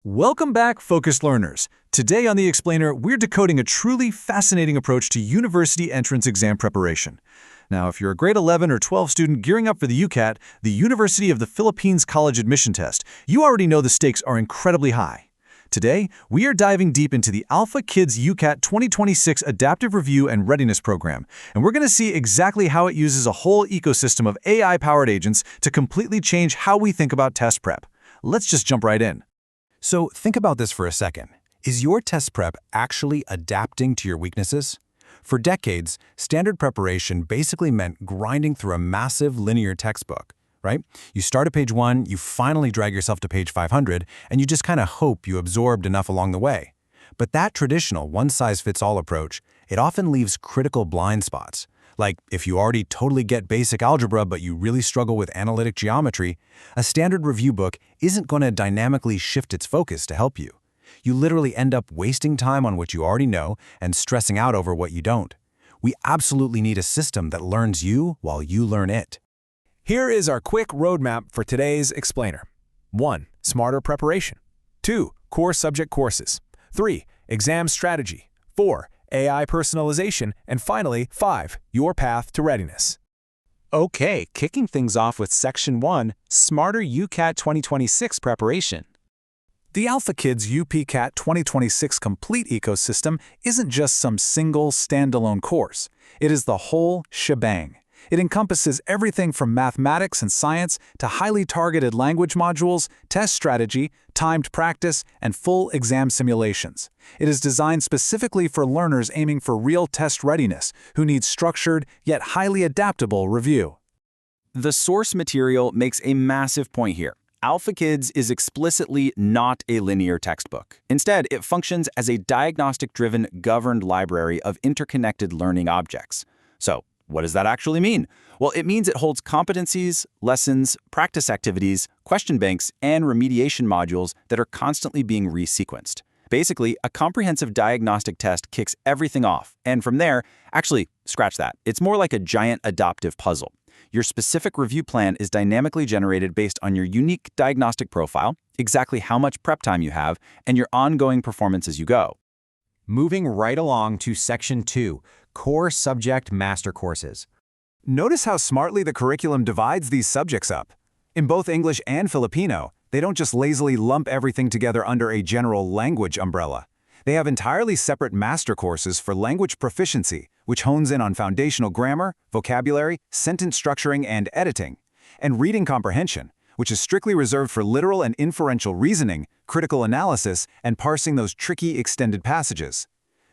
Welcome back, focused learners. Today on The Explainer, we're decoding a truly fascinating approach to university entrance exam preparation. Now, if you're a grade 11 or 12 student gearing up for the UCAT, the University of the Philippines College Admission Test, you already know the stakes are incredibly high. Today, we are diving deep into the AlphaQidz UPCAT 2026 Adaptive Review and Readiness Program, and we're going to see exactly how it uses a whole ecosystem of AI-powered agents to completely change how we think about test prep. Let's just jump right in. So think about this for a second. Is your test prep actually adapting to your weaknesses? For decades, standard preparation basically meant grinding through a massive linear textbook, right? You start at page 1, you finally drag yourself to page 500, and you just kind of hope you absorbed enough along the way. But that traditional one-size-fits-all approach, it often leaves critical blind spots. Like if you already totally get basic algebra but you really struggle with analytic geometry, a standard review book isn't going to dynamically shift its focus to help you. You literally end up wasting time on what you already know and stressing out over what you don't. We absolutely need a system that learns you while you learn it. Here is our quick roadmap for today's explainer. 1. Smarter preparation. 2. Core subject courses. 3. Exam strategy. 4. AI personalization. And finally, 5. Your path to readiness. Okay, kicking things off with Section 1, Smarter UCAT 2026 Preparation. The AlphaQidz UPCAT 2026 Complete Ecosystem isn't just some single, standalone course. It is the whole shebang. It encompasses everything from mathematics and science to highly targeted language modules, test strategy, timed practice, and full exam simulations. It is designed specifically for learners aiming for real test readiness, who need structured, yet highly adaptable review. The source material makes a massive point here. AlphaQidz is explicitly not a linear textbook. Instead, it functions as a diagnostic-driven, governed library of interconnected learning objects. So, what does that actually mean? Well, it means it holds competencies, lessons, practice activities, question banks, and remediation modules that are constantly being resequenced. Basically, a comprehensive diagnostic test kicks everything off, and from there, actually, scratch that. It's more like a giant adaptive puzzle. Your specific review plan is dynamically generated based on your unique diagnostic profile, exactly how much prep time you have, and your ongoing performance as you go. Moving right along to Section 2, Core Subject Master Courses. Notice how smartly the curriculum divides these subjects up. In both English and Filipino, they don't just lazily lump everything together under a general language umbrella. They have entirely separate master courses for language proficiency, which hones in on foundational grammar, vocabulary, sentence structuring, and editing, and reading comprehension, which is strictly reserved for literal and inferential reasoning, critical analysis, and parsing those tricky extended passages.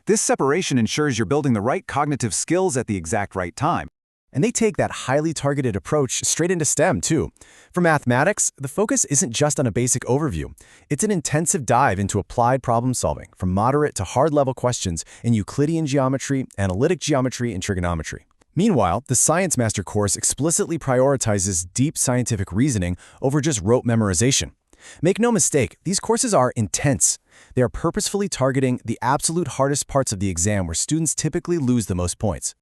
This separation ensures you're building the right cognitive skills at the exact right time. And they take that highly targeted approach straight into STEM, too. For mathematics, the focus isn't just on a basic overview. It's an intensive dive into applied problem solving, from moderate to hard-level questions in Euclidean geometry, analytic geometry, and trigonometry. Meanwhile, the Science Master course explicitly prioritizes deep scientific reasoning over just rote memorization. Make no mistake, these courses are intense. They are purposefully targeting the absolute hardest parts of the exam where students typically lose the most points.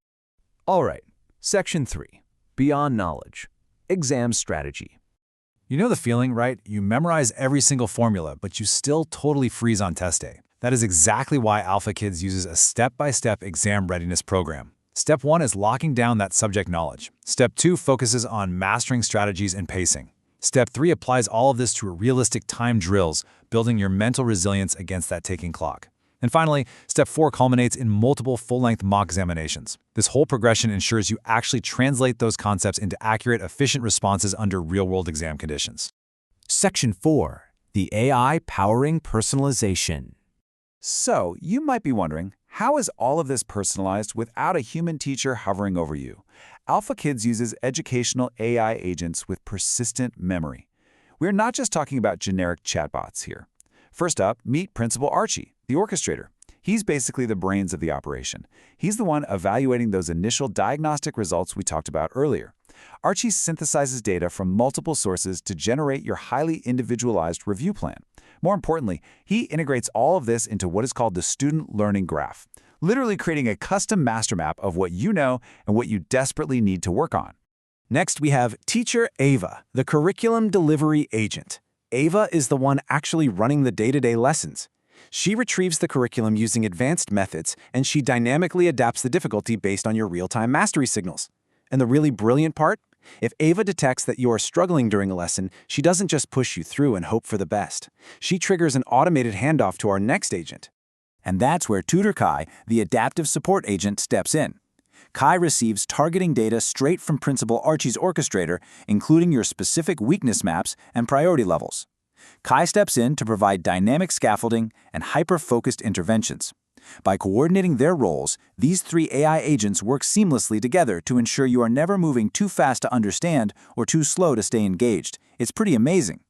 All right, Section 3, Beyond Knowledge, Exam Strategy. You know the feeling, right? You memorize every single formula, but you still totally freeze on test day. That is exactly why AlphaQidz uses a step-by-step exam readiness program. Step 1 is locking down that subject knowledge. Step 2 focuses on mastering strategies and pacing. Step 3 applies all of this to realistic time drills, building your mental resilience against that ticking clock. And finally, Step 4 culminates in multiple full-length mock examinations. This whole progression ensures you actually translate those concepts into accurate, efficient responses under real-world exam conditions. Section 4, the AI powering personalization. So, you might be wondering, how is all of this personalized without a human teacher hovering over you? AlphaQidz uses educational AI agents with persistent memory. We're not just talking about generic chatbots here. First up, meet Principal Archie, the orchestrator. He's basically the brains of the operation. He's the one evaluating those initial diagnostic results we talked about earlier. Archie synthesizes data from multiple sources to generate your highly individualized review plan. More importantly, he integrates all of this into what is called the student learning graph, literally creating a custom master map of what you know and what you desperately need to work on. Next, we have Teacher Ava, the curriculum delivery agent. Ava is the one actually running the day-to-day lessons. She retrieves the curriculum using advanced methods, and she dynamically adapts the difficulty based on your real-time mastery signals. And the really brilliant part? If Ava detects that you are struggling during a lesson, she doesn't just push you through and hope for the best. She triggers an automated handoff to our next agent. And that's where Tutor Kai, the adaptive support agent, steps in. Kai receives targeting data straight from Principal Archie's orchestrator, including your specific weakness maps and priority levels. Kai steps in to provide dynamic scaffolding and hyper-focused interventions. By coordinating their roles, these three AI agents work seamlessly together to ensure you are never moving too fast to understand or too slow to stay engaged. It's pretty amazing.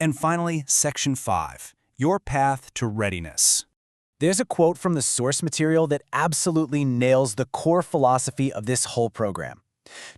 And finally, Section 5, Your Path to Readiness. There's a quote from the source material that absolutely nails the core philosophy of this whole program.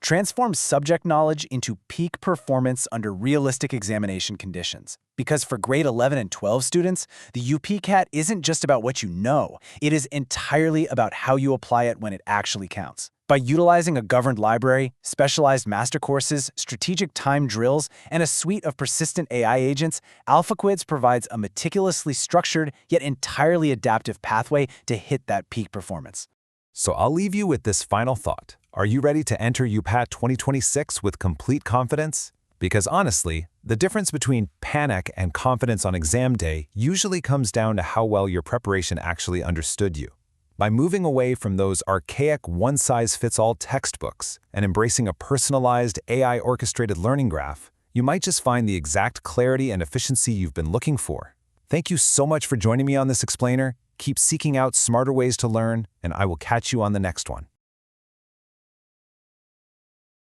Transform subject knowledge into peak performance under realistic examination conditions. Because for grade 11 and 12 students, the UPCAT isn't just about what you know, it is entirely about how you apply it when it actually counts. By utilizing a governed library, specialized master courses, strategic time drills, and a suite of persistent AI agents, AlphaQidz provides a meticulously structured yet entirely adaptive pathway to hit that peak performance. So I'll leave you with this final thought. Are you ready to enter UPAT 2026 with complete confidence? Because honestly, the difference between panic and confidence on exam day usually comes down to how well your preparation actually understood you. By moving away from those archaic one-size-fits-all textbooks and embracing a personalized AI-orchestrated learning graph, you might just find the exact clarity and efficiency you've been looking for. Thank you so much for joining me on this explainer. Keep seeking out smarter ways to learn, and I will catch you on the next one.